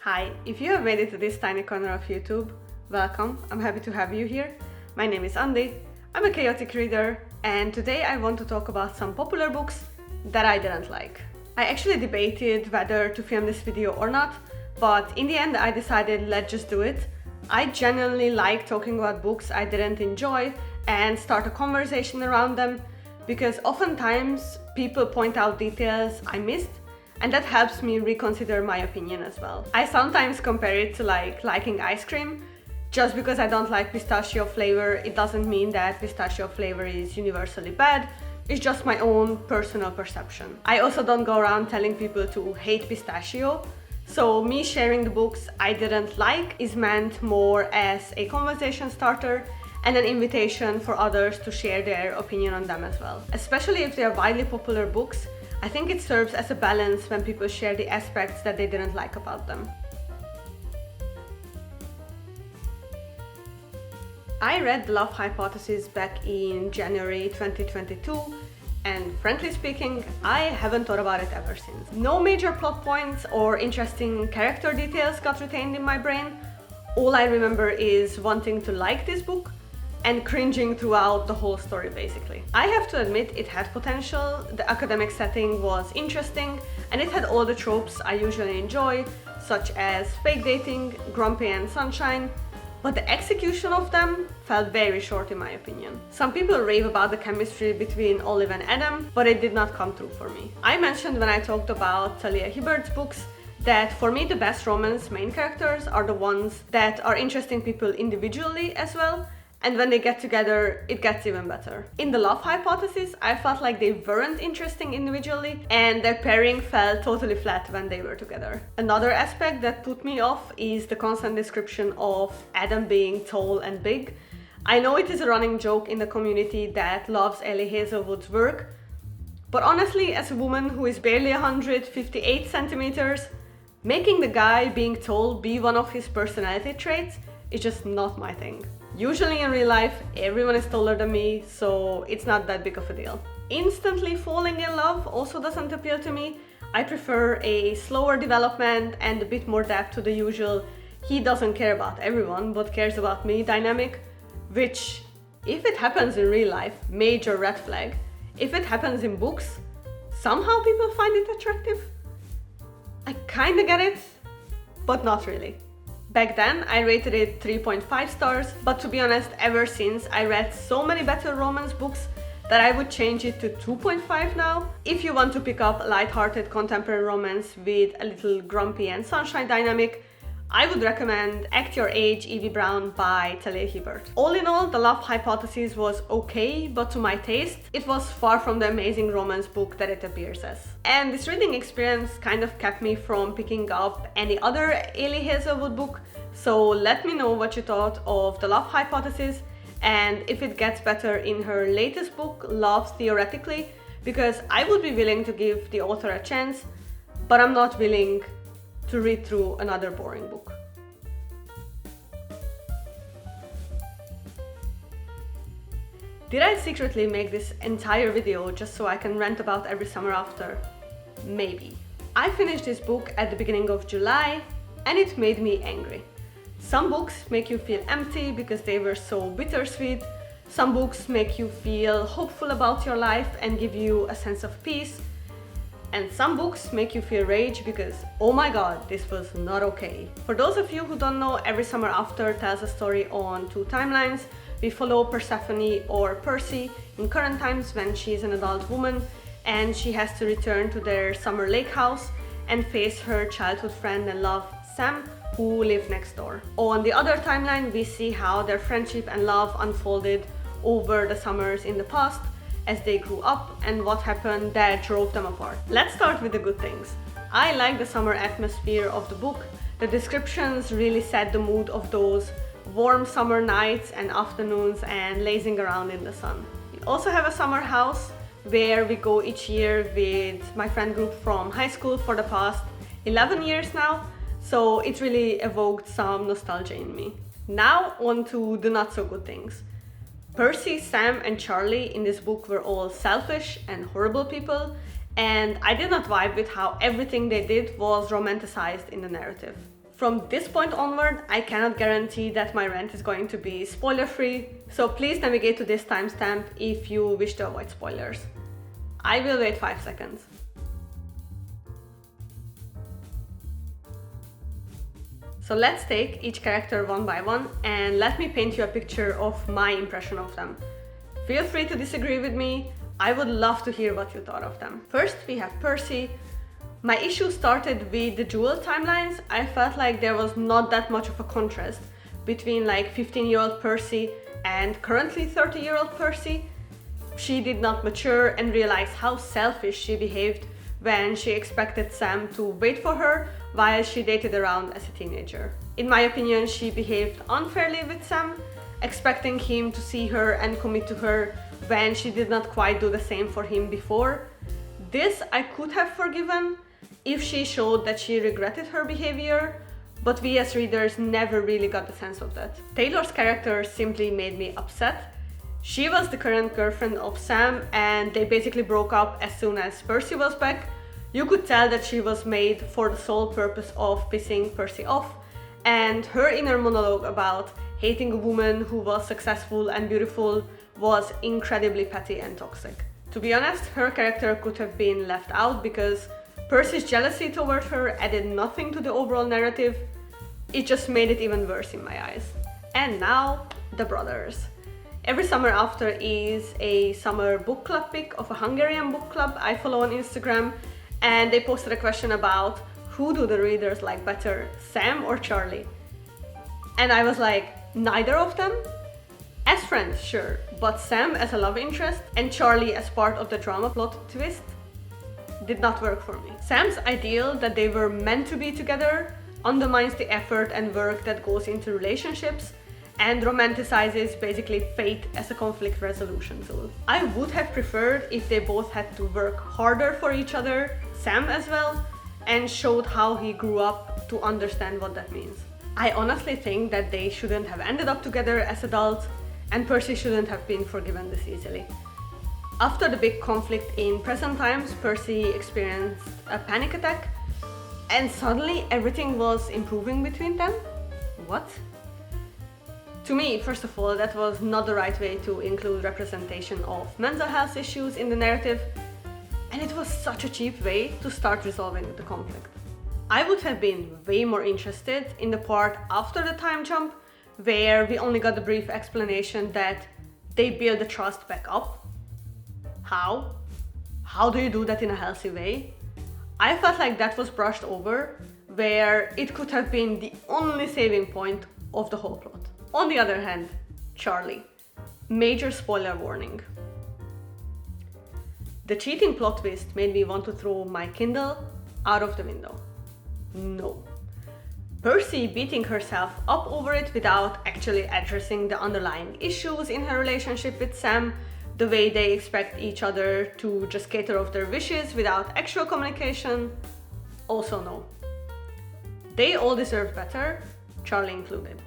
Hi, if you have made it to this tiny corner of YouTube, welcome, I'm happy to have you here. My name is Andi, I'm a chaotic reader, and today I want to talk about some popular books that I didn't like. I actually debated whether to film this video or not, but in the end I decided let's just do it. I genuinely like talking about books I didn't enjoy and start a conversation around them, because oftentimes people point out details I missed, and that helps me reconsider my opinion as well. I sometimes compare it to liking ice cream. Just because I don't like pistachio flavor, it doesn't mean that pistachio flavor is universally bad. It's just my own personal perception. I also don't go around telling people to hate pistachio. So me sharing the books I didn't like is meant more as a conversation starter and an invitation for others to share their opinion on them as well. Especially if they are widely popular books, I think it serves as a balance when people share the aspects that they didn't like about them. I read The Love Hypothesis back in January 2022, and frankly speaking, I haven't thought about it ever since. No major plot points or interesting character details got retained in my brain. All I remember is wanting to like this book and cringing throughout the whole story basically. I have to admit it had potential, the academic setting was interesting, and it had all the tropes I usually enjoy, such as fake dating, grumpy and sunshine, but the execution of them fell very short in my opinion. Some people rave about the chemistry between Olive and Adam, but it did not come through for me. I mentioned when I talked about Talia Hibbert's books that for me the best romance main characters are the ones that are interesting people individually as well, and when they get together, it gets even better. In The Love Hypothesis, I felt like they weren't interesting individually, and their pairing fell totally flat when they were together. Another aspect that put me off is the constant description of Adam being tall and big. I know it is a running joke in the community that loves Ellie Hazelwood's work, but honestly, as a woman who is barely 158 centimeters, making the guy being tall be one of his personality traits is just not my thing. Usually in real life, everyone is taller than me, so it's not that big of a deal. Instantly falling in love also doesn't appeal to me. I prefer a slower development and a bit more depth to the usual he doesn't care about everyone but cares about me dynamic, which, if it happens in real life, major red flag. If it happens in books, somehow people find it attractive. I kinda get it, but not really. Back then, I rated it 3.5 stars, but to be honest, ever since I read so many better romance books that I would change it to 2.5 now. If you want to pick up a light-hearted contemporary romance with a little grumpy and sunshine dynamic, I would recommend Act Your Age, Evie Brown by Talia Hibbert. All in all, The Love Hypothesis was okay, but to my taste, it was far from the amazing romance book that it appears as. And this reading experience kind of kept me from picking up any other Ellie Hazelwood book, so let me know what you thought of The Love Hypothesis and if it gets better in her latest book, Love Theoretically, because I would be willing to give the author a chance, but I'm not willing to read through another boring book. Did I secretly make this entire video just so I can rant about Every Summer After? Maybe. I finished this book at the beginning of July and it made me angry. Some books make you feel empty because they were so bittersweet. Some books make you feel hopeful about your life and give you a sense of peace. And some books make you feel rage because, oh my god, this was not okay. For those of you who don't know, Every Summer After tells a story on two timelines. We follow Persephone, or Percy, in current times when she is an adult woman and she has to return to their summer lake house and face her childhood friend and love, Sam, who live next door. On the other timeline, we see how their friendship and love unfolded over the summers in the past, as they grew up and what happened that drove them apart. Let's start with the good things. I like the summer atmosphere of the book. The descriptions really set the mood of those warm summer nights and afternoons and lazing around in the sun. We also have a summer house where we go each year with my friend group from high school for the past 11 years now, so it really evoked some nostalgia in me. Now on to the not so good things. Percy, Sam and Charlie in this book were all selfish and horrible people, and I did not vibe with how everything they did was romanticized in the narrative. From this point onward, I cannot guarantee that my rant is going to be spoiler-free, so please navigate to this timestamp if you wish to avoid spoilers. I will wait 5 seconds. So let's take each character one by one and let me paint you a picture of my impression of them. Feel free to disagree with me, I would love to hear what you thought of them. First we have Percy. My issue started with the dual timelines. I felt like there was not that much of a contrast between like 15-year-old Percy and currently 30-year-old Percy. She did not mature and realize how selfish she behaved when she expected Sam to wait for her while she dated around as a teenager. In my opinion, she behaved unfairly with Sam, expecting him to see her and commit to her when she did not quite do the same for him before. This I could have forgiven if she showed that she regretted her behavior, but we as readers never really got the sense of that. Taylor's character simply made me upset. She was the current girlfriend of Sam and they basically broke up as soon as Percy was back. You could tell that she was made for the sole purpose of pissing Percy off, and her inner monologue about hating a woman who was successful and beautiful was incredibly petty and toxic. To be honest, her character could have been left out because Percy's jealousy toward her added nothing to the overall narrative. It just made it even worse in my eyes. And now, the brothers. Every Summer After is a summer book club pic of a Hungarian book club I follow on Instagram, and they posted a question about who do the readers like better, Sam or Charlie? And I was like, neither of them? As friends, sure, but Sam as a love interest and Charlie as part of the drama plot twist did not work for me. Sam's ideal that they were meant to be together undermines the effort and work that goes into relationships and romanticizes basically fate as a conflict resolution tool. I would have preferred if they both had to work harder for each other, Sam as well, and showed how he grew up to understand what that means. I honestly think that they shouldn't have ended up together as adults, and Percy shouldn't have been forgiven this easily. After the big conflict in present times, Percy experienced a panic attack, and suddenly everything was improving between them? What? To me, first of all, that was not the right way to include representation of mental health issues in the narrative, and it was such a cheap way to start resolving the conflict. I would have been way more interested in the part after the time jump, where we only got a brief explanation that they build the trust back up. How? How do you do that in a healthy way? I felt like that was brushed over, where it could have been the only saving point of the whole plot. On the other hand, Charlie. Major spoiler warning. The cheating plot twist made me want to throw my Kindle out of the window. No. Percy beating herself up over it without actually addressing the underlying issues in her relationship with Sam, the way they expect each other to just cater off their wishes without actual communication, also no. They all deserve better, Charlie included.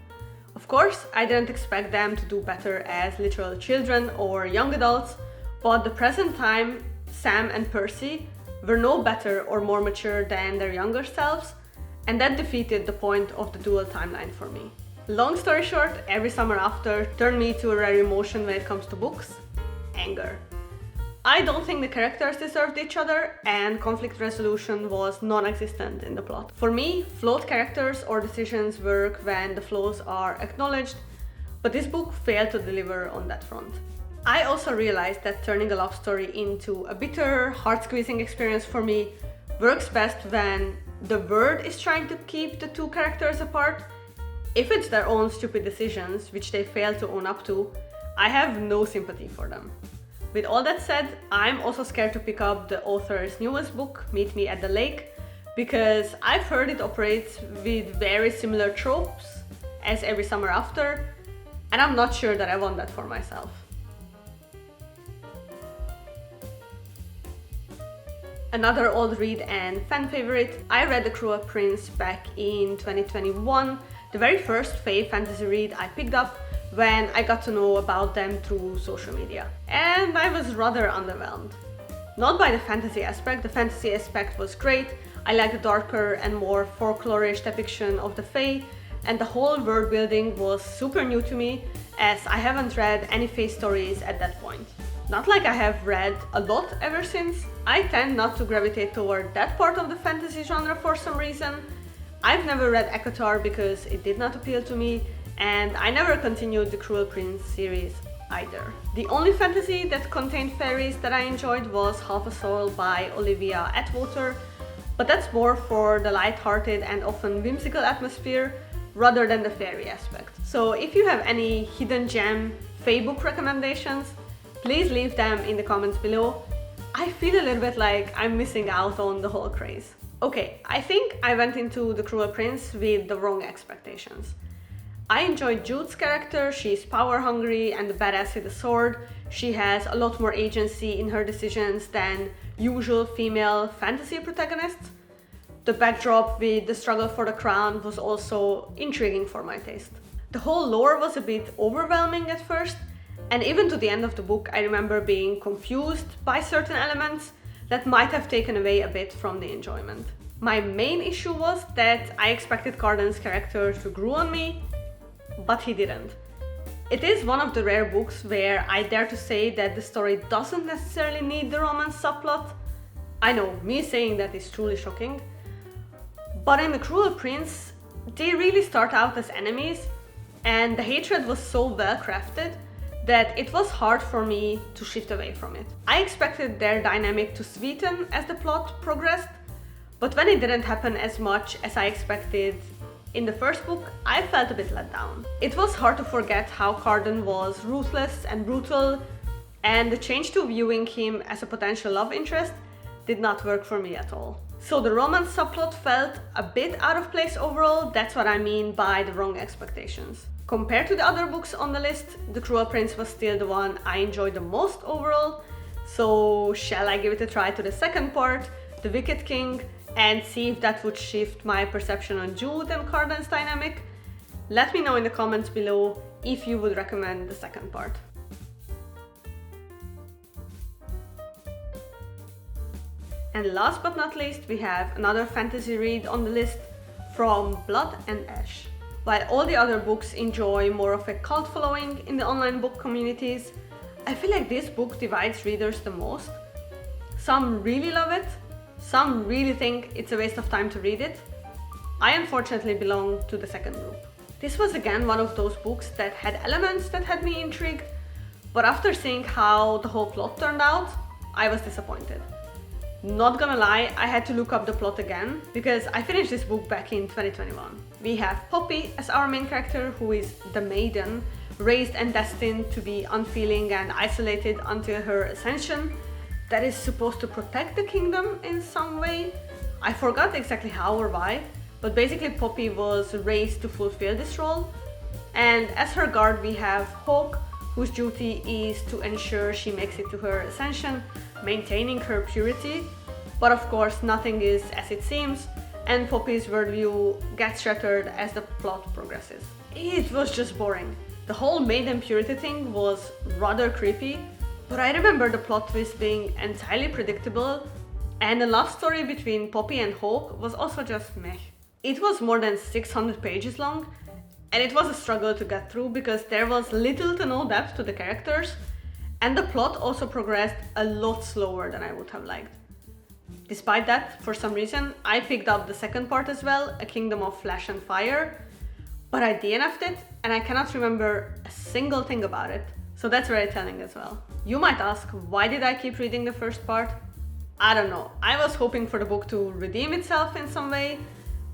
Of course, I didn't expect them to do better as literal children or young adults, but the present time, Sam and Percy were no better or more mature than their younger selves, and that defeated the point of the dual timeline for me. Long story short, Every Summer After turned me to a rare emotion when it comes to books: anger. I don't think the characters deserved each other, and conflict resolution was non-existent in the plot. For me, flawed characters or decisions work when the flaws are acknowledged, but this book failed to deliver on that front. I also realized that turning a love story into a bitter, heart-squeezing experience for me works best when the word is trying to keep the two characters apart. If it's their own stupid decisions, which they fail to own up to, I have no sympathy for them. With all that said, I'm also scared to pick up the author's newest book, Meet Me at the Lake, because I've heard it operates with very similar tropes as Every Summer After, and I'm not sure that I want that for myself. Another old read and fan favorite, I read The Cruel Prince back in 2021, the very first fae fantasy read I picked up when I got to know about them through social media. And I was rather underwhelmed. Not by the fantasy aspect was great, I like the darker and more folklorish depiction of the Fae, and the whole world building was super new to me, as I haven't read any Fae stories at that point. Not like I have read a lot ever since. I tend not to gravitate toward that part of the fantasy genre for some reason. I've never read ACOTAR because it did not appeal to me, and I never continued the Cruel Prince series either. The only fantasy that contained fairies that I enjoyed was Half a Soul by Olivia Atwater, but that's more for the light-hearted and often whimsical atmosphere rather than the fairy aspect. So if you have any hidden gem Fae book recommendations, please leave them in the comments below. I feel a little bit like I'm missing out on the whole craze. Okay, I think I went into The Cruel Prince with the wrong expectations. I enjoyed Jude's character. She's power hungry and a badass with a sword. She has a lot more agency in her decisions than usual female fantasy protagonists. The backdrop with the struggle for the crown was also intriguing for my taste. The whole lore was a bit overwhelming at first, and even to the end of the book I remember being confused by certain elements that might have taken away a bit from the enjoyment. My main issue was that I expected Cardan's character to grow on me, but he didn't. It is one of the rare books where I dare to say that the story doesn't necessarily need the romance subplot. I know, me saying that is truly shocking. But in The Cruel Prince, they really start out as enemies, and the hatred was so well crafted that it was hard for me to shift away from it. I expected their dynamic to sweeten as the plot progressed, but when it didn't happen as much as I expected in the first book, I felt a bit let down. It was hard to forget how Cardan was ruthless and brutal, and the change to viewing him as a potential love interest did not work for me at all. So the romance subplot felt a bit out of place overall. That's what I mean by the wrong expectations. Compared to the other books on the list, The Cruel Prince was still the one I enjoyed the most overall. So shall I give it a try to the second part, The Wicked King, and see if that would shift my perception on Jude and Cardan's dynamic? Let me know in the comments below if you would recommend the second part. And last but not least, we have another fantasy read on the list from Blood and Ash. While all the other books enjoy more of a cult following in the online book communities, I feel like this book divides readers the most. Some really love it, some really think it's a waste of time to read it. I unfortunately belong to the second group. This was again one of those books that had elements that had me intrigued, but after seeing how the whole plot turned out, I was disappointed. Not gonna lie, I had to look up the plot again, because I finished this book back in 2021. We have Poppy as our main character, who is the maiden, raised and destined to be unfeeling and isolated until her ascension, that is supposed to protect the kingdom in some way. I forgot exactly how or why, but basically Poppy was raised to fulfill this role. And as her guard we have Hawke, whose duty is to ensure she makes it to her ascension, maintaining her purity. But of course nothing is as it seems, and Poppy's worldview gets shattered as the plot progresses. It was just boring. The whole maiden purity thing was rather creepy, but I remember the plot twist being entirely predictable, and the love story between Poppy and Hawke was also just meh. It was more than 600 pages long, and it was a struggle to get through because there was little to no depth to the characters, and the plot also progressed a lot slower than I would have liked. Despite that, for some reason, I picked up the second part as well, A Kingdom of Flesh and Fire, but I DNF'd it and I cannot remember a single thing about it, so that's very telling as well. You might ask, why did I keep reading the first part? I don't know, I was hoping for the book to redeem itself in some way,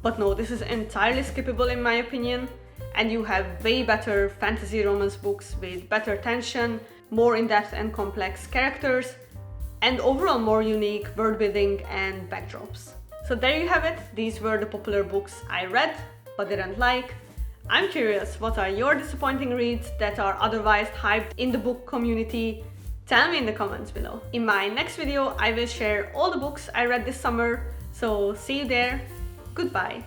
but no, this is entirely skippable in my opinion, and you have way better fantasy romance books with better tension, more in-depth and complex characters, and overall more unique world building and backdrops. So there you have it, these were the popular books I read but didn't like. I'm curious, what are your disappointing reads that are otherwise hyped in the book community? Tell me in the comments below. In my next video I will share all the books I read this summer, so see you there. Goodbye.